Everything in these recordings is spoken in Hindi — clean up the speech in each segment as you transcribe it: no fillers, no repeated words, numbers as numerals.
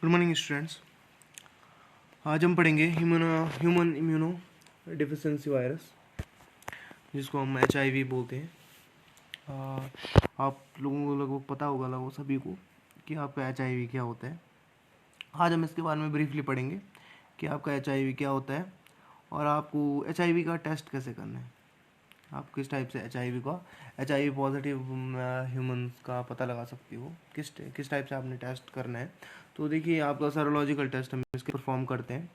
Good morning students. आज हम पढ़ेंगे ह्यूमन इम्यूनो डिफिशिएंसी वायरस, जिसको हम HIV बोलते हैं। आप लोगों को लगभग पता होगा लगभग सभी को कि आपका HIV क्या होता है। आज हम इसके बारे में ब्रीफली पढ़ेंगे कि आपका HIV क्या होता है और आपको HIV का टेस्ट कैसे करना है। आप किस टाइप से HIV पॉजिटिव ह्यूमंस का पता लगा सकती हो, किस टाइप से आपने टेस्ट करना है। तो देखिए, आपका सेरोलॉजिकल टेस्ट हम इसके परफॉर्म करते हैं,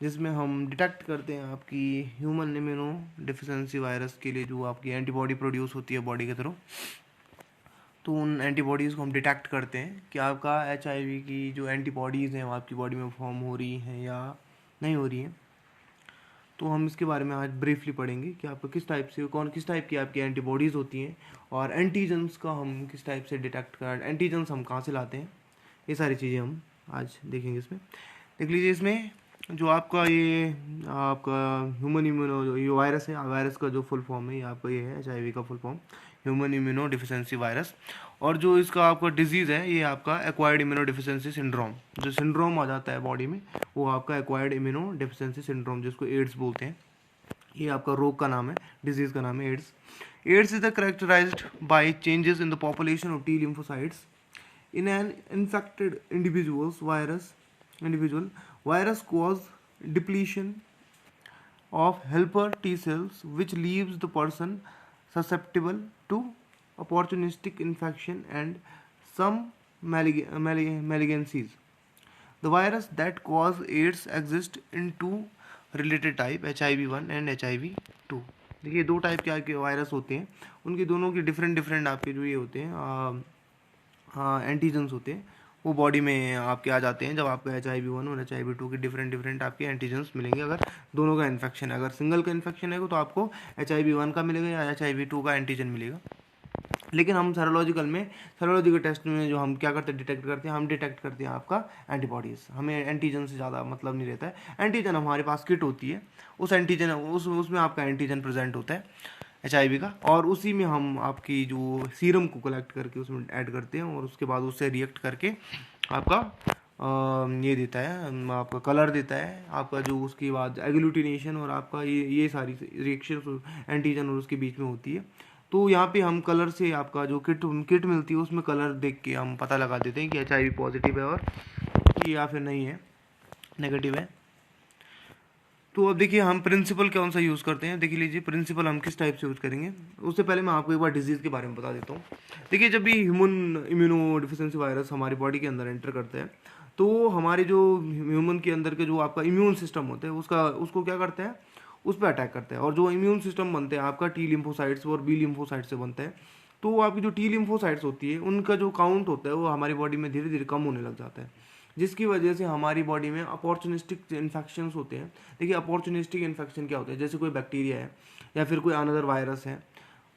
जिसमें हम डिटेक्ट करते हैं आपकी ह्यूमन इम्यूनो डिफिशिएंसी वायरस के लिए जो आपकी एंटीबॉडी प्रोड्यूस होती है बॉडी के थ्रू। तो उन एंटीबॉडीज़ को हम डिटेक्ट करते हैं कि आपका HIV की जो एंटीबॉडीज़ हैं वो आपकी बॉडी में फॉर्म हो रही हैं या नहीं हो रही हैं। तो हम इसके बारे में आज ब्रीफली पढ़ेंगे कि आपको किस टाइप की आपकी एंटीबॉडीज़ होती हैं और एंटीजन्स का हम किस टाइप से डिटेक्ट कर, एंटीजन्स हम कहाँ से लाते हैं। ये सारी चीज़ें हम आज देखेंगे। इसमें देख लीजिए, इसमें जो आपका ह्यूमन इम्यूनो ये वायरस है, वायरस का जो फुल फॉर्म है ये आपका ये है HIV का full form, human immuno deficiency virus. और जो इसका आपका डिजीज़ है ये आपका एक्वायर्ड इम्यूनो डिफिशिएंसी सिंड्रोम, जो सिंड्रोम आ जाता है बॉडी में वो आपका एक्वायर्ड इम्यूनो डिफिशिएंसी सिंड्रोम, जिसको एड्स बोलते हैं। ये आपका रोग का नाम है, डिजीज़ का नाम है AIDS. AIDS is characterised by changes in the population of T lymphocytes in an infected individual. Virus cause depletion of helper T cells, which leaves the person susceptible to opportunistic infection and some malignancies. The virus that cause AIDS exist in two related type, HIV-1 and HIV-2. देखिए, दो टाइप के आपके वायरस होते हैं, उनके दोनों के डिफरेंट आपके जो ये होते हैं एंटीजन्स होते हैं, वो बॉडी में आपके आ जाते हैं जब आपका HIV-1 और HIV-2 के डिफरेंट आपके एंटीजन्स मिलेंगे। अगर दोनों का इन्फेक्शन है, अगर सिंगल का इन्फेक्शन है तो आपको HIV-1 का मिलेगा या HIV-2 का एंटीजन मिलेगा। लेकिन हम सेरोलॉजिकल टेस्ट में जो हम क्या करते हैं, डिटेक्ट करते हैं आपका एंटीबॉडीज़। हमें एंटीजन से ज़्यादा मतलब नहीं रहता है। एंटीजन हमारे पास किट होती है, उसमें आपका एंटीजन प्रेजेंट होता है HIV का, और उसी में हम आपकी जो सीरम को कलेक्ट करके उसमें ऐड करते हैं और उसके बाद उससे रिएक्ट करके आपका ये देता है, आपका कलर देता है आपका, जो उसके बाद एग्लूटिनेशन और आपका ये सारी रिएक्शन एंटीजन और उसके बीच में होती है। तो यहाँ पे हम कलर से आपका जो किट मिलती है उसमें कलर देख के हम पता लगा देते हैं कि HIV पॉजिटिव है और या फिर नहीं है, नेगेटिव है। तो अब देखिए, हम प्रिंसिपल कौन सा यूज़ करते हैं। देख लीजिए, प्रिंसिपल हम किस टाइप से यूज़ करेंगे। उससे पहले मैं आपको एक बार डिजीज़ के बारे में बता देता हूँ। देखिए, जब भी ह्यूमन इम्यूनो डिफिशिएंसी वायरस हमारी बॉडी के अंदर एंटर करता है तो हमारे जो ह्यूमन के अंदर के जो आपका इम्यून सिस्टम होता है उसको क्या करता है, उस पर अटैक करता है। और जो इम्यून सिस्टम बनते हैं आपका T lymphocytes और B lymphocytes से बनता है। तो आपकी जो T lymphocytes होती है उनका जो काउंट होता है वो हमारी बॉडी में धीरे धीरे कम होने लग जाता है, जिसकी वजह से हमारी बॉडी में अपॉर्चुनिस्टिक इन्फेक्शंस होते हैं। देखिए, अपॉर्चुनिस्टिक इन्फेक्शन क्या होता है, जैसे कोई बैक्टीरिया है या फिर कोई अनदर वायरस है,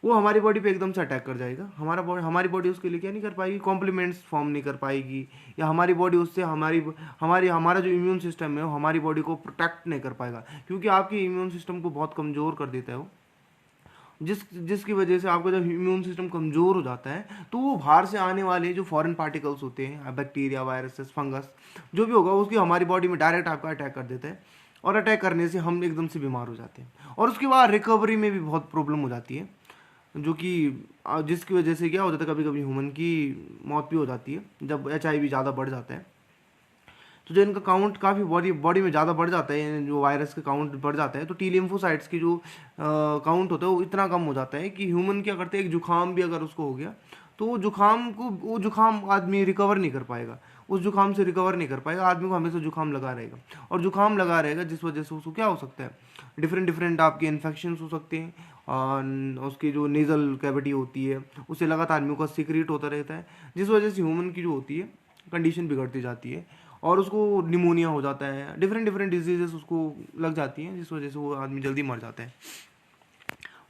वो हमारी बॉडी पे एकदम से अटैक कर जाएगा। हमारी बॉडी उसके लिए क्या नहीं कर पाएगी, कॉम्प्लीमेंट्स फॉर्म नहीं कर पाएगी, या हमारी बॉडी उससे हमारा जो इम्यून सिस्टम है वो हमारी बॉडी को प्रोटेक्ट नहीं कर पाएगा, क्योंकि आपके इम्यून सिस्टम को बहुत कमज़ोर कर देता है वो। जिसकी वजह से आपका जब इम्यून सिस्टम कमज़ोर हो जाता है तो वो बाहर से आने वाले जो फॉरेन पार्टिकल्स होते हैं, बैक्टीरिया, वायरसेस, फंगस, जो भी होगा उसकी हमारी बॉडी में डायरेक्ट आपका अटैक कर देता है, और अटैक करने से हम एकदम से बीमार हो जाते हैं। और उसके बाद रिकवरी में भी बहुत प्रॉब्लम हो जाती है, जो कि जिसकी वजह से क्या हो जाता है, कभी कभी ह्यूमन की मौत भी हो जाती है जब HIV ज़्यादा बढ़ जाता है। तो जो इनका काउंट काफ़ी बॉडी में ज़्यादा बढ़ जाता है, जो वायरस का काउंट बढ़ जाता है, तो T lymphocytes की जो काउंट होता है वो इतना कम हो जाता है कि ह्यूमन क्या करते हैं, एक जुकाम भी अगर उसको हो गया तो वो जुकाम आदमी रिकवर नहीं कर पाएगा, उस जुकाम से रिकवर नहीं कर पाएगा, आदमी को हमेशा जुकाम लगा रहेगा। और जुकाम लगा रहेगा जिस वजह से उसको क्या हो सकता है, डिफरेंट आपके इन्फेक्शंस हो सकते हैं, और उसकी जो नेज़ल कैविटी होती है उससे लगातार म्यूकस सीक्रेट होता रहता है, जिस वजह से ह्यूमन की जो होती है कंडीशन बिगड़ती जाती है और उसको निमोनिया हो जाता है, डिफरेंट डिजीजेस उसको लग जाती हैं, जिस वजह से वो आदमी जल्दी मर जाता है।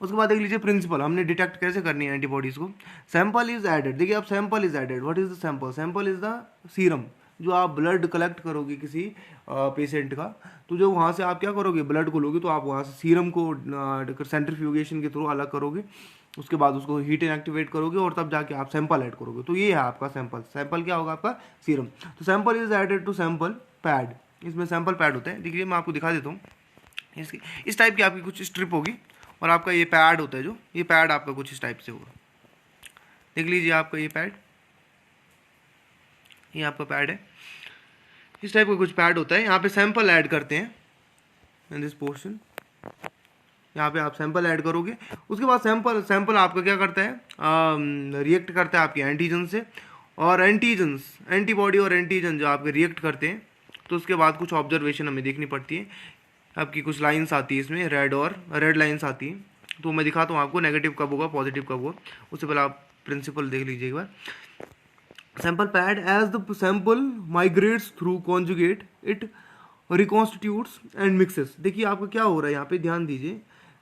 उसके बाद देख लीजिए, प्रिंसिपल हमने डिटेक्ट कैसे करनी है एंटीबॉडीज़ को। Sample is added. देखिए, अब sample is added. What is the sample? Sample is the serum. जो आप ब्लड कलेक्ट करोगे किसी पेशेंट का, तो जो वहाँ से आप क्या करोगे, ब्लड को लोगे तो आप वहाँ से सीरम को सेंट्रीफ्यूगेशन के थ्रू अलग करोगे, उसके बाद उसको हीट इनएक्टिवेट करोगे और तब जाके आप सैंपल ऐड करोगे। तो ये है आपका सैंपल। सैंपल क्या होगा आपका? सीरम। तो sample is added to sample pad. इसमें सैंपल पैड होता है। देखिए मैं आपको दिखा देता हूँ। इस टाइप की आपकी कुछ स्ट्रिप होगी और आपका ये पैड होता है, जो ये पैड आपका कुछ इस टाइप से होगा। देख लीजिए आपका ये पैड, ये आपका पैड है। इस टाइप का कुछ पैड होता है। यहाँ पे सैंपल ऐड करते हैं इन दिस पोर्शन। यहाँ पे आप सैंपल ऐड करोगे, उसके बाद सैंपल आपका क्या करता है? रिएक्ट करता है आपके एंटीजन से, और एंटीजन्स, एंटीबॉडी और एंटीजन जो आपके रिएक्ट करते हैं, तो उसके बाद कुछ ऑब्जर्वेशन हमें देखनी पड़ती है। आपकी कुछ लाइंस आती है इसमें, रेड लाइंस आती हैं। तो मैं दिखाता हूँ आपको नेगेटिव कब होगा, पॉजिटिव कब होगा। उससे पहले आप प्रिंसिपल देख लीजिए एक बार। Sample pad, as the sample migrates through conjugate it reconstitutes and mixes. देखिए आपका क्या हो रहा है यहाँ पे, ध्यान दीजिए।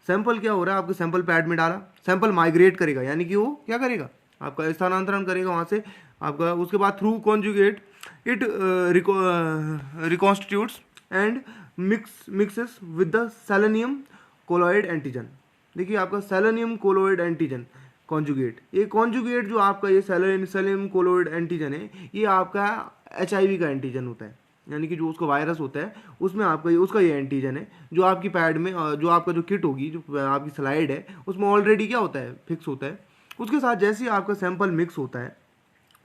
सैंपल क्या हो रहा है, आपके सैंपल पैड में डाला, सैंपल माइग्रेट करेगा, यानी कि वो क्या करेगा, आपका स्थानांतरण करेगा वहाँ से आपका। उसके बाद through conjugate it reconstitutes and mixes with the selenium colloid antigen. देखिए आपका सेलेनियम कोलॉइड एंटीजन कॉन्जुगेट, ये कॉन्जुगेट जो आपका ये सेलेनियम कोलॉइड एंटीजन है, ये आपका HIV का एंटीजन होता है, यानी कि जो उसका वायरस होता है उसमें आपका उसका ये एंटीजन है, जो आपकी पैड में, जो आपका जो किट होगी, जो आपकी स्लाइड है, उसमें ऑलरेडी क्या होता है, फिक्स होता है। उसके साथ जैसे ही आपका सैंपल मिक्स होता है,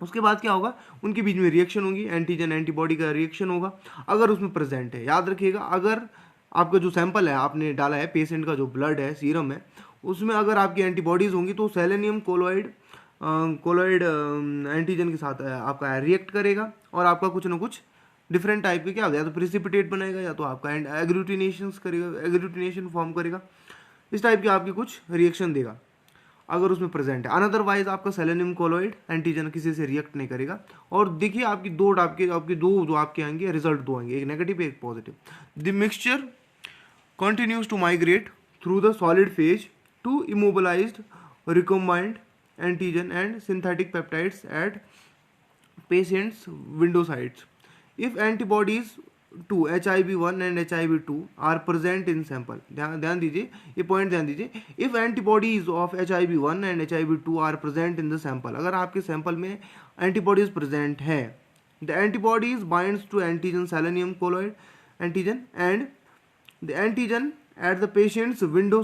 उसके बाद क्या होगा, उनके बीच में रिएक्शन होगी, एंटीजन एंटीबॉडी का रिएक्शन होगा, अगर उसमें प्रेजेंट है। याद रखिएगा, अगर आपका जो सैंपल है आपने डाला है, पेशेंट का जो ब्लड है, सीरम है, उसमें अगर आपकी एंटीबॉडीज़ होंगी तो सेलेनियम कोलॉइड एंटीजन के साथ आपका रिएक्ट करेगा और आपका कुछ ना कुछ डिफरेंट टाइप के क्या होगा, या तो प्रिसिपिटेट बनाएगा या तो आपका एग्लूटिनेशन करेगा, एग्लूटिनेशन फॉर्म करेगा। इस टाइप की आपकी कुछ रिएक्शन देगा अगर उसमें प्रेजेंट है। अनदरवाइज आपका सेलेनियम कोलॉइड एंटीजन किसी से रिएक्ट नहीं करेगा। और देखिए आपकी दो जो आपके आएंगे रिजल्ट, दो आएंगे, एक नेगेटिव एक positive. The mixture continues to migrate through the solid phase to immobilized recombinant antigen and synthetic peptides at patient's window sites. If antibodies to HIV1 and HIV2 are present in sample, ध्यान दीजिए, ये पॉइंट ध्यान दीजिए। If antibodies of HIV1 and HIV2 are present in the sample, अगर आपके सैंपल में एंटीबॉडीज प्रेजेंट है, the antibodies binds to antigen selenium colloid antigen and the antigen at the patient's window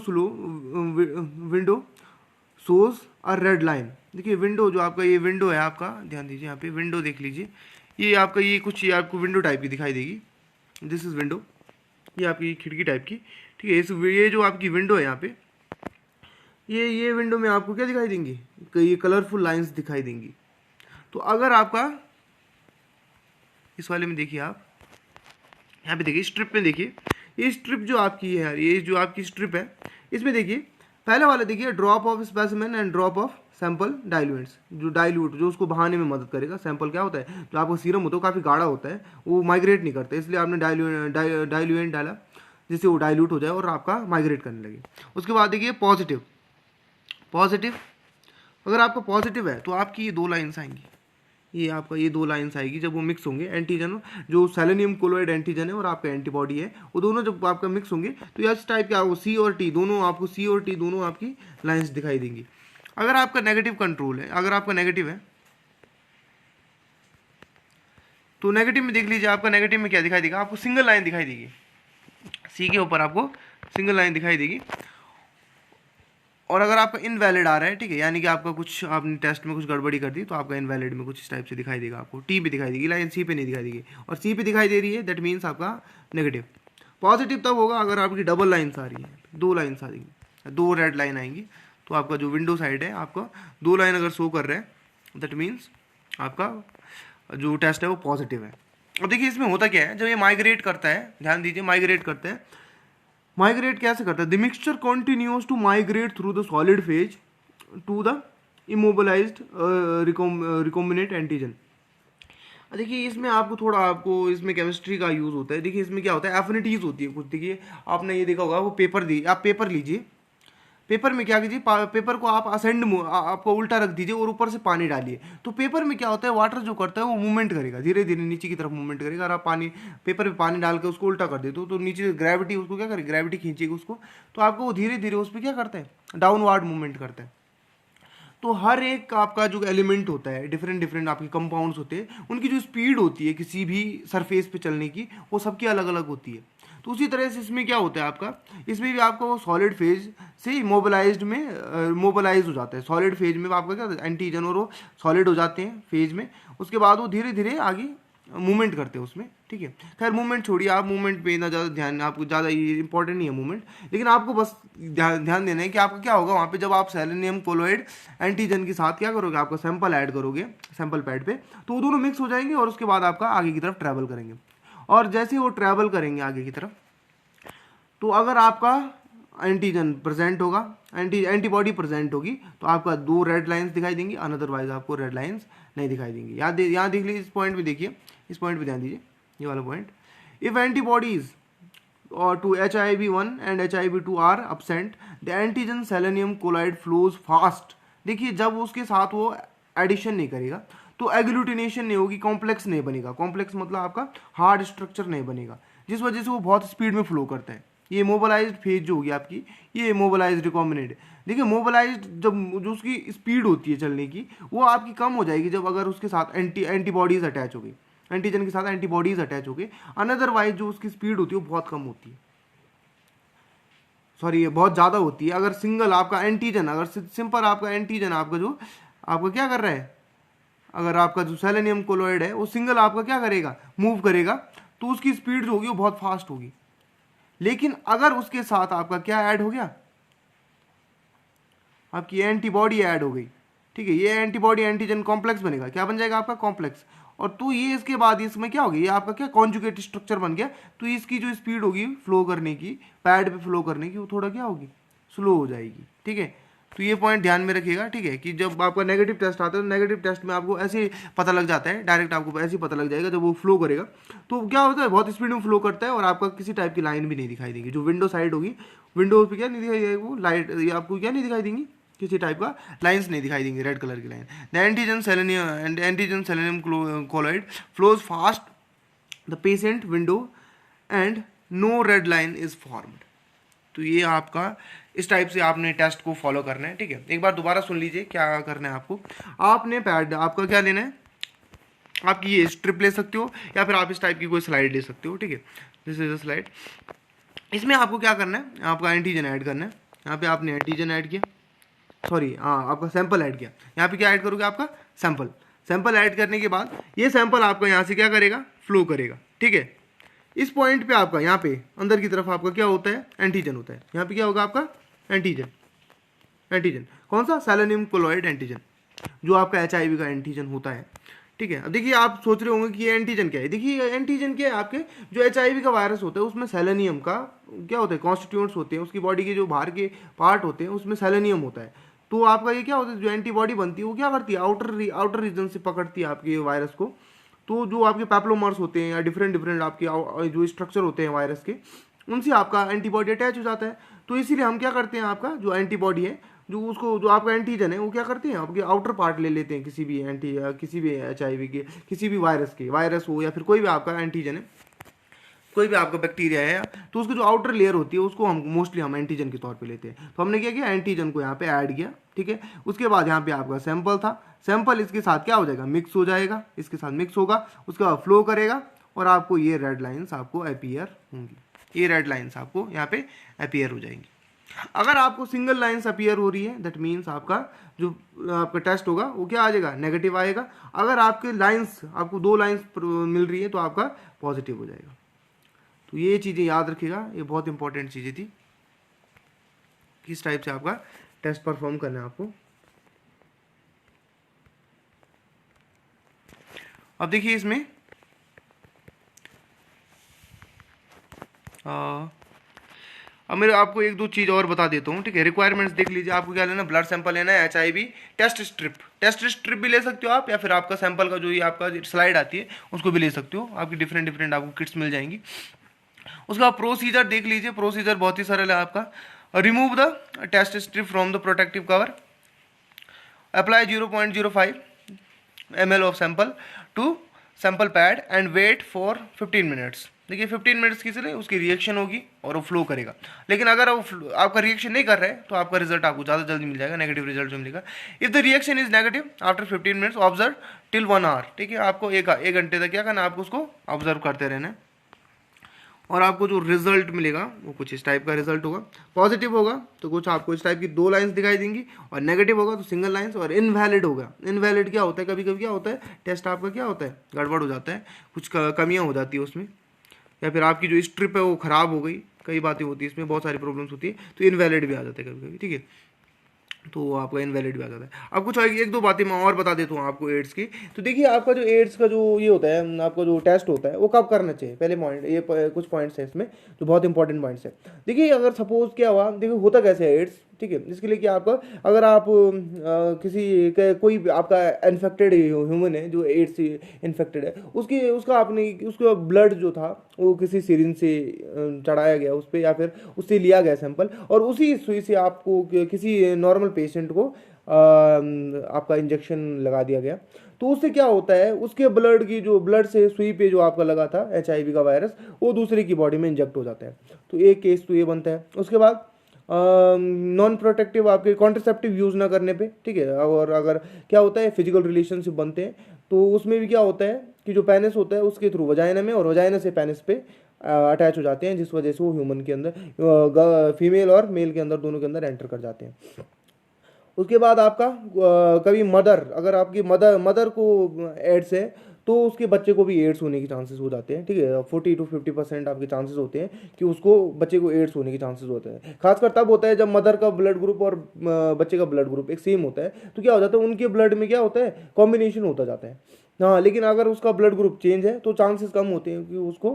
shows a red line। देखिए विंडो, जो आपका ये विंडो है आपका, ध्यान दीजिए यहाँ पे विंडो देख लीजिए, ये आपका ये कुछ ये आपको विंडो टाइप की दिखाई देगी। दिस इज विंडो, ये आपकी खिड़की टाइप की, ठीक है। ये जो आपकी विंडो है यहाँ पे, ये विंडो में आपको क्या दिखाई देंगी, ये कलरफुल लाइंस दिखाई देंगी। तो अगर आपका इस वाले में देखिए, आप यहाँ पे देखिए स्ट्रिप में, देखिए ये स्ट्रिप जो आपकी है यार, ये जो आपकी स्ट्रिप है, इसमें देखिए पहले वाला देखिए drop of specimen and drop of sample diluents, जो डाइल्यूट जो उसको बहाने में मदद करेगा। सैंपल क्या होता है, जो आपका सीरम होता है वो काफ़ी गाढ़ा होता है, वो माइग्रेट नहीं करता, इसलिए आपने डाइल्यूएंट डाला जिससे वो डाइल्यूट हो जाए और आपका माइग्रेट करने लगे। उसके बाद देखिए पॉजिटिव, अगर आपका पॉजिटिव है तो आपकी ये दो लाइन्स आएंगी, ये आपका ये दो लाइन्स आएगी जब वो मिक्स होंगे। एंटीजन जो सेलेनियम कोलॉइड एंटीजन है और आपका एंटीबॉडी है, वो दोनों जब आपका मिक्स होंगे तो इस टाइप के आपको C और T दोनों, आपको C और T दोनों आपकी लाइन्स दिखाई देंगी। अगर आपका नेगेटिव कंट्रोल है, अगर आपका नेगेटिव है तो नेगेटिव में देख लीजिए, आपका नेगेटिव में क्या दिखाई देगा, आपको सिंगल लाइन दिखाई देगी, C के ऊपर आपको सिंगल लाइन दिखाई देगी। और अगर आपका इनवैलिड आ रहा है, ठीक है, यानी कि आपका कुछ आपने टेस्ट में कुछ गड़बड़ी कर दी, तो आपका इनवैलिड में कुछ इस टाइप से दिखाई देगा, आपको टी पे दिखाई देगी, लाइन सी पे नहीं दिखाई देगी, और सी पे दिखाई दे रही है, दैट मीन्स आपका नेगेटिव। पॉजिटिव तब होगा अगर आपकी डबल लाइन्स आ रही है, दो लाइन्स आ रही है, दो रेड लाइन आएंगी, तो आपका जो विंडो साइड है आपका दो लाइन अगर शो कर रहा है, दैट मीन्स आपका जो टेस्ट है वो पॉजिटिव है। और देखिए इसमें होता क्या है, जब ये माइग्रेट करता है, ध्यान दीजिए माइग्रेट करता है, माइग्रेट कैसे करता है, the mixture continues to migrate through the solid phase to the immobilised recombinant antigen. देखिए इसमें आपको इसमें केमिस्ट्री का यूज़ होता है। देखिए इसमें क्या होता है, एफिनिटीज़ होती है कुछ। देखिए आपने ये देखा होगा, वो आप पेपर लीजिए, पेपर में क्या कीजिए, पेपर को आप आपको उल्टा रख दीजिए और ऊपर से पानी डालिए, तो पेपर में क्या होता है, वाटर जो करता है वो मूवमेंट करेगा, धीरे धीरे नीचे की तरफ मूवमेंट करेगा। और आप पेपर पे पानी डाल के उसको उल्टा कर देते हो तो नीचे ग्रेविटी उसको क्या करेगी, ग्रेविटी खींचेगी उसको, तो आपको वो धीरे धीरे उस पर क्या करता है, डाउनवार्ड मूवमेंट करता है। तो हर एक आपका जो एलिमेंट होता है, डिफरेंट डिफरेंट आपके कंपाउंड्स होते हैं, उनकी जो स्पीड होती है किसी भी सरफेस पे चलने की, वो सबकी अलग अलग होती है। तो उसी तरह से इसमें क्या होता है आपका, इसमें भी आपका वो सॉलिड फेज से मोबिलाइज्ड में मोबिलाइज हो जाता है। सॉलिड फेज में आपका क्या होता है, एंटीजन और वो सॉलिड हो जाते हैं फेज में, उसके बाद वो धीरे धीरे आगे मूवमेंट करते हैं उसमें, ठीक है। खैर मूवमेंट छोड़िए, आप मूवमेंट पे इतना ज़्यादा ध्यान, आपको ज़्यादा ये इंपॉर्टेंट नहीं है मूवमेंट, लेकिन आपको बस ध्यान देना है कि आपका क्या होगा वहाँ पे, जब आप सेलेनियम कोलोइड एंटीजन के साथ क्या करोगे, आपका सैंपल ऐड करोगे सैंपल पैड पे, तो वो दोनों मिक्स हो जाएंगे और उसके बाद आपका आगे की तरफ ट्रैवल करेंगे। और जैसे ही वो ट्रैवल करेंगे आगे की तरफ, तो अगर आपका एंटीजन प्रेजेंट होगा, एंटीबॉडी प्रेजेंट होगी, तो आपका 2 रेड लाइंस दिखाई देंगी, अनदरवाइज आपको रेड लाइंस नहीं दिखाई देंगी। यहाँ देख लीजिए, इस पॉइंट पे देखिए, इस पॉइंट पे ध्यान दीजिए, ये वाला पॉइंट। इफ एंटीबॉडीज और to HIV1 and HIV2 are absent, the antigen selenium colloid flows fast. देखिए जब उसके साथ वो एडिशन नहीं करेगा तो एग्लूटिनेशन नहीं होगी, कॉम्प्लेक्स नहीं बनेगा। कॉम्प्लेक्स मतलब आपका हार्ड स्ट्रक्चर नहीं बनेगा, जिस वजह से वो बहुत स्पीड में फ्लो करता है। ये मोबिलाइज्ड फेज जो होगी आपकी, ये मोबिलाइज्ड रिकॉम्बिनेंट। देखिए मोबिलाइज्ड जब जो उसकी स्पीड होती है चलने की, वो आपकी कम हो जाएगी जब अगर उसके साथ एंटीबॉडीज अटैच हो गई, एंटीजन के साथ एंटीबॉडीज अटैच हो गए। अनदरवाइज जो उसकी स्पीड होती है वो बहुत कम होती है, सॉरी ये बहुत ज़्यादा होती है। अगर सिंगल आपका एंटीजन, अगर सिंपल आपका एंटीजन आपका जो आपका क्या कर रहा है, अगर आपका जो सेलेनियम कोलोइड है वो सिंगल आपका क्या करेगा, मूव करेगा, तो उसकी स्पीड जो होगी वो बहुत फास्ट होगी। लेकिन अगर उसके साथ आपका क्या ऐड हो गया, आपकी एंटीबॉडी ऐड हो गई, ठीक है, ये एंटीबॉडी एंटीजन कॉम्प्लेक्स बनेगा, क्या बन जाएगा आपका कॉम्प्लेक्स। और तो ये इसके बाद इसमें क्या होगी, ये आपका क्या कॉन्जुगेट स्ट्रक्चर बन गया, तो इसकी जो स्पीड होगी फ्लो करने की, पैड पे फ्लो करने की, वो थोड़ा क्या होगी, स्लो हो जाएगी, ठीक है। तो ये पॉइंट ध्यान में रखिएगा, ठीक है, कि जब आपका नेगेटिव टेस्ट आता है तो नेगेटिव टेस्ट में आपको ऐसे पता लग जाता है, डायरेक्ट आपको ऐसे ही पता लग जाएगा जब वो फ्लो करेगा तो क्या होता है, बहुत स्पीड में फ्लो करता है और आपका किसी टाइप की लाइन भी नहीं दिखाई देगी। जो विंडो साइड होगी, विंडो पे क्या नहीं दिखाई देगी, वो लाइट, ये आपको क्या नहीं दिखाई देंगी, किसी टाइप का लाइंस नहीं दिखाई देंगी, रेड कलर की line. The antigen selenium colloid flows fast the patient window and no red line is formed. तो ये आपका इस टाइप से आपने टेस्ट को फॉलो करना है, ठीक है। एक बार दोबारा सुन लीजिए क्या करना है आपको। आपने पैड आपका क्या लेना है, आपकी ये स्ट्रिप ले सकते हो या फिर आप इस टाइप की कोई स्लाइड ले सकते हो, ठीक है, दिस इज अ स्लाइड। इसमें आपको क्या करना है, आपका एंटीजन ऐड करना है। यहाँ पे आपने एंटीजन ऐड किया, सॉरी हाँ आपका सैंपल ऐड किया, यहाँ पे क्या ऐड करोगे, आपका सैंपल। सैंपल ऐड करने के बाद ये सैंपल आपका यहाँ से क्या करेगा, फ्लो करेगा, ठीक है। इस पॉइंट पे आपका यहाँ पे अंदर की तरफ आपका क्या होता है, एंटीजन होता है। यहाँ पे क्या होगा आपका एंटीजन, एंटीजन कौन सा, सेलेनियम कोलोइड एंटीजन, जो आपका HIV का एंटीजन होता है, ठीक है। अब देखिए आप सोच रहे होंगे कि ये एंटीजन क्या है। देखिए एंटीजन क्या है, आपके जो HIV का वायरस होता है उसमें सेलेनियम का क्या होता है, कॉन्स्टिट्यूएंट्स होते हैं, उसकी बॉडी के जो बाहर के पार्ट होते हैं उसमें सेलेनियम होता है। तो आपका ये क्या होता है, जो एंटीबॉडी बनती है वो क्या करती है, आउटर रीजन से पकड़ती है आपके वायरस को। तो जो आपके पैप्लोमर्स होते हैं या डिफरेंट डिफरेंट आपके जो स्ट्रक्चर होते हैं वायरस के, उनसे आपका एंटीबॉडी अटैच हो जाता है। तो इसीलिए हम क्या करते हैं, आपका जो एंटीबॉडी है, जो उसको जो आपका एंटीजन है, वो क्या करते हैं, आपके आउटर पार्ट ले लेते हैं किसी भी किसी भी HIV के, किसी भी वायरस के, वायरस हो या फिर कोई भी आपका एंटीजन है, कोई भी आपका बैक्टीरिया है, तो उसकी जो आउटर लेयर होती है उसको हम मोस्टली हम एंटीजन के तौर पे लेते हैं। तो हमने क्या किया, एंटीजन को यहाँ पे ऐड किया, ठीक है। उसके बाद यहाँ पे आपका सैंपल था, सैंपल इसके साथ क्या हो जाएगा, मिक्स हो जाएगा, इसके साथ मिक्स होगा, उसके बाद फ्लो करेगा और आपको ये रेड लाइन्स आपको अपीयर होंगी, ये रेड लाइन्स आपको यहाँ पे अपीयर हो जाएंगी। अगर आपको सिंगल लाइन्स अपीयर हो रही है, दैट मीन्स आपका जो आपका टेस्ट होगा वो क्या आ जाएगा, नेगेटिव आएगा। अगर आपके लाइन्स, आपको 2 लाइन्स मिल रही है तो आपका पॉजिटिव हो जाएगा। तो ये चीज़ें याद रखिएगा, ये बहुत इंपॉर्टेंट चीज़ें थी, किस टाइप से आपका टेस्ट परफॉर्म करना है आपको। अब देखिए इसमें अब मैं आपको 1-2 चीज़ और बता देता हूँ, ठीक है। रिक्वायरमेंट्स देख लीजिए, आपको क्या लेना, ब्लड सैंपल लेना है, HIV टेस्ट स्ट्रिप भी ले सकते हो आप, या फिर आपका सैंपल का जो ये आपका स्लाइड आती है उसको भी ले सकते हो। आपकी डिफरेंट डिफरेंट आपको किट्स मिल जाएंगी। उसका प्रोसीजर देख लीजिए, प्रोसीजर बहुत ही सरल है आपका। Remove the test strip from the protective cover, apply 0.05 ml of sample to sample pad and wait for 15 minutes. देखिए 15 मिनट्स की चले उसकी रिएक्शन होगी और वो फ्लो करेगा। लेकिन अगर वो आपका रिएक्शन नहीं कर रहा है तो आपका रिजल्ट आपको ज़्यादा जल्दी मिल जाएगा, नेगेटिव रिजल्ट जो मिलेगा। If the reaction is negative after 15 minutes observe till 1 hour, ठीक है, आपको एक घंटे तक क्या करना है, आपको उसको ऑब्जर्व करते रहना है और आपको जो रिजल्ट मिलेगा वो कुछ इस टाइप का रिजल्ट होगा। पॉजिटिव होगा तो कुछ आपको इस टाइप की 2 लाइंस दिखाई देंगी, और नेगेटिव होगा तो सिंगल लाइंस, और इनवैलिड होगा। इनवैलिड क्या होता है, कभी कभी क्या होता है, टेस्ट आपका क्या होता है, गड़बड़ हो जाता है, कुछ कमियां हो जाती है उसमें, या फिर आपकी जो स्ट्रिप है वो ख़राब हो गई, कई बातें होती है इसमें, बहुत सारी प्रॉब्लम्स होती है, तो इनवैलिड भी आ जाता है कभी कभी, ठीक है, तो आपका इनवैलिड भी आ जाता है। अब कुछ एक दो बातें मैं और बता देता हूँ आपको एड्स की। तो देखिए आपका जो एड्स का जो ये होता है, आपका जो टेस्ट होता है वो कब करना चाहिए, पहले पॉइंट ये कुछ पॉइंट्स हैं इसमें जो बहुत इंपॉर्टेंट पॉइंट्स है। देखिए अगर सपोज क्या हुआ, देखिए होता कैसे है एड्स, ठीक है, इसके लिए क्या आपका, अगर आप कोई आपका इन्फेक्टेड ह्यूमन है जो एड्स से इन्फेक्टेड है, उसका आपने उसका ब्लड जो था वो किसी सिरिंज से चढ़ाया गया उस पर, या फिर उससे लिया गया सैंपल, और उसी सुई से आपको किसी नॉर्मल पेशेंट को आपका इंजेक्शन लगा दिया गया, तो उससे क्या होता है, उसके ब्लड की जो ब्लड से सुई पे जो आपका लगा था HIV का वायरस, वो दूसरे की बॉडी में इंजेक्ट हो जाता है। तो एक केस तो ये बनता है। उसके बाद नॉन प्रोटेक्टिव आपके कॉन्ट्रासेप्टिव यूज़ ना करने पे, ठीक है, और अगर क्या होता है फिजिकल रिलेशनशिप बनते हैं तो उसमें भी क्या होता है कि जो पेनिस होता है उसके थ्रू वजाइना में, और वजाइना से पेनिस पे अटैच हो जाते हैं, जिस वजह से वो ह्यूमन के अंदर फीमेल और मेल के अंदर दोनों के अंदर एंटर कर जाते हैं। उसके बाद आपका कभी मदर, अगर आपकी मदर को एड्स है तो उसके बच्चे को भी एड्स होने के चांसेस हो जाते हैं, ठीक है, 40 to 50% आपके चांसेस होते हैं कि उसको बच्चे को एड्स होने के चांसेस होते हैं। खासकर तब होता है जब मदर का ब्लड ग्रुप और बच्चे का ब्लड ग्रुप एक सेम होता है, तो क्या हो जाता है उनके ब्लड में क्या होता है, कॉम्बिनेशन होता जाता है। हाँ, लेकिन अगर उसका ब्लड ग्रुप चेंज है तो चांसेस कम होते हैं कि उसको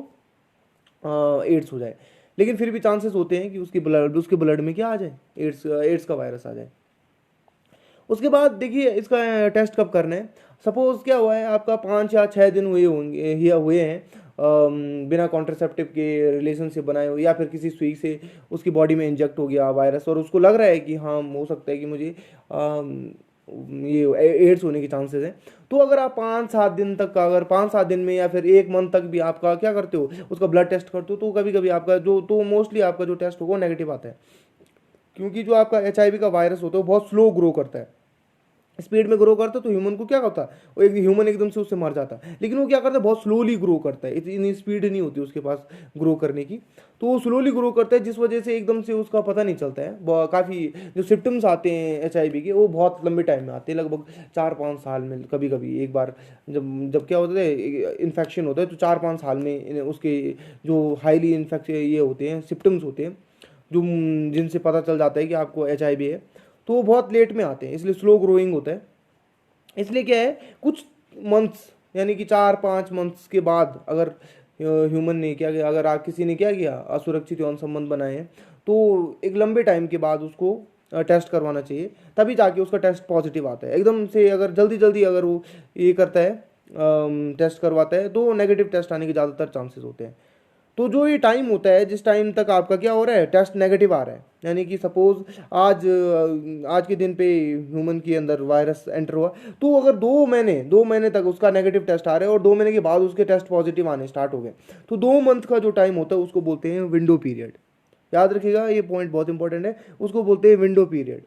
एड्स हो जाए, लेकिन फिर भी चांसेस होते हैं कि उसके ब्लड में क्या आ जाए, एड्स का वायरस आ जाए। उसके बाद देखिए इसका टेस्ट कब करना है, सपोज क्या हुआ है, आपका 5 या 6 दिन हुए हैं बिना कॉन्ट्रासेप्टिव के रिलेशनशिप बनाए हो, या फिर किसी सुई से उसकी बॉडी में इंजेक्ट हो गया वायरस और उसको लग रहा है कि हाँ हो सकता है कि मुझे ये एड्स होने के चांसेस हैं। तो अगर आप 5-7 दिन तक, अगर 5-7 दिन में या फिर 1 मंथ तक भी आपका क्या करते हो, उसका ब्लड टेस्ट करते हो, तो कभी कभी आपका जो, तो मोस्टली आपका जो टेस्ट होगा नेगेटिव आता है, क्योंकि जो आपका HIV का वायरस होता है वो बहुत स्लो ग्रो करता है। स्पीड में ग्रो करता है तो ह्यूमन को क्या होता है, वो एक ह्यूमन एकदम से उससे मर जाता है, लेकिन वो क्या करता है, बहुत स्लोली ग्रो करता है, इतनी स्पीड नहीं होती उसके पास ग्रो करने की, तो वो स्लोली ग्रो करता है, जिस वजह से एकदम से उसका पता नहीं चलता है। काफ़ी जो सिम्टम्स आते हैं HIV के वो बहुत लंबे टाइम में आते हैं, लगभग 4-5 साल में, कभी कभी एक बार जब जब क्या होता है इन्फेक्शन होता है तो 4-5 साल में उसके जो हाईली इन्फेक्ट ये होते हैं सिम्टम्स होते हैं जो जिनसे पता चल जाता है कि आपको HIV है, तो वो बहुत लेट में आते हैं, इसलिए स्लो ग्रोइंग होता है। इसलिए क्या है, कुछ मंथ्स यानी कि 4-5 मंथ्स के बाद अगर ह्यूमन ने क्या किया, अगर आप किसी ने क्या किया, असुरक्षित यौन संबंध बनाए हैं, तो एक लंबे टाइम के बाद उसको टेस्ट करवाना चाहिए, तभी जाके उसका टेस्ट पॉजिटिव आता है। एकदम से अगर जल्दी जल्दी अगर वो ये करता है टेस्ट करवाता है तो नेगेटिव टेस्ट आने के ज़्यादातर चांसेस होते हैं। तो जो ये टाइम होता है जिस टाइम तक आपका क्या हो रहा है, टेस्ट नेगेटिव आ रहा है, यानी कि सपोज आज के दिन पे ह्यूमन के अंदर वायरस एंटर हुआ, तो अगर 2 महीने तक उसका नेगेटिव टेस्ट आ रहा है और 2 महीने के बाद उसके टेस्ट पॉजिटिव आने स्टार्ट हो गए, तो 2 मंथ का जो टाइम होता है उसको बोलते हैं विंडो पीरियड। याद रखिएगा ये पॉइंट बहुत इंपॉर्टेंट है, उसको बोलते हैं विंडो पीरियड।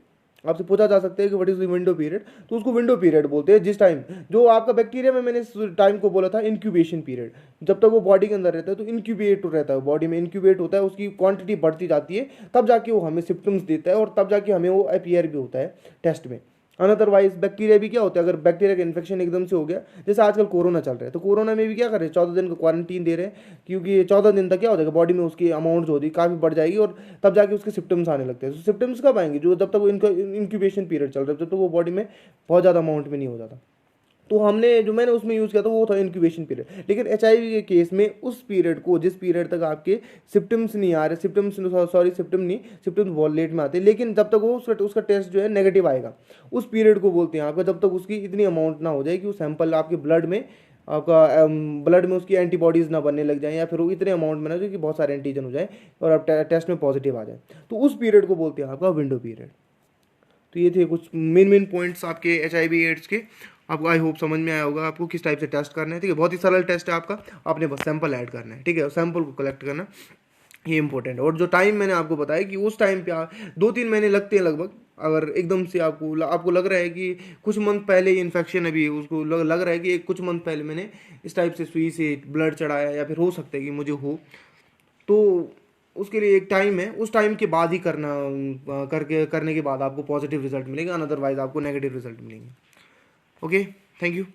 आपसे पूछा जा सकता है कि what is the window period, तो उसको विंडो पीरियड बोलते हैं, जिस टाइम जो आपका बैक्टीरिया में मैंने इस टाइम को बोला था इंक्यूबेशन पीरियड, जब तक वो बॉडी के अंदर रहता है तो इंक्यूबेट रहता है, बॉडी में इंक्यूबेट होता है, उसकी क्वांटिटी बढ़ती जाती है, तब जाके वो हमें सिम्टम्स देता है और तब जाके हमें वो अपीयर भी होता है टेस्ट में। अनअदरवाइज बैक्टीरिया भी क्या होता है, अगर बैक्टीरिया का इन्फेक्शन एकदम से हो गया, जैसे आजकल कोरोना चल रहा है, तो कोरोना में भी क्या कर रहे हैं, 14 दिन का क्वारंटीन दे रहे हैं, क्योंकि 14 दिन तक क्या हो जाएगा, बॉडी में उसकी अमाउंट जो होती है काफ़ी बढ़ जाएगी और तब जाके उसके सिम्टम्स आने लगते हैं। तो सिम्टम्स कब आएंगे, जो जब तक वो इनका इंक्यूबेशन पीरियड चल रहा है, जब तक वो बॉडी में बहुत ज़्यादा अमाउंट में नहीं हो जाता। तो मैंने उसमें यूज़ किया था वो था इंक्यूबेशन पीरियड। लेकिन HIV के केस में उस पीरियड को, जिस पीरियड तक आपके सिम्टम्स नहीं आ रहे, सिम्टम्स बहुत लेट में आते हैं, लेकिन जब तक वो उसका टेस्ट जो है नेगेटिव आएगा, उस पीरियड को बोलते हैं आपका, जब तक उसकी इतनी अमाउंट ना हो जाए कि वो सैंपल आपके ब्लड में उसकी एंटीबॉडीज़ ना बनने लग जाए, या फिर वो इतने अमाउंट में ना जो कि बहुत सारे एंटीजन हो जाए और आप टेस्ट में पॉजिटिव आ जाए, तो उस पीरियड को बोलते हैं आपका विंडो पीरियड। तो ये थे कुछ मेन पॉइंट्स आपके HIV एड्स के। आपको आई होप समझ में आया होगा आपको किस टाइप से टेस्ट करना है, ठीक है। बहुत ही सरल टेस्ट है आपका, आपने बस सैंपल ऐड करना है, ठीक है, सैंपल को कलेक्ट करना ये इंपॉर्टेंट है। और जो टाइम मैंने आपको बताया कि उस टाइम पे 2-3 महीने लगते हैं लगभग। अगर एकदम से आपको लग रहा है कि कुछ मंथ पहले ही इन्फेक्शन अभी उसको लग रहा है कि कुछ मंथ पहले मैंने इस टाइप से सुई से ब्लड चढ़ाया या फिर हो सकता है कि मुझे हो, तो उसके लिए एक टाइम है, उस टाइम के बाद ही करने के बाद आपको पॉजिटिव रिजल्ट मिलेगा, अदरवाइज आपको नेगेटिव रिजल्ट मिलेंगे। Okay, thank you.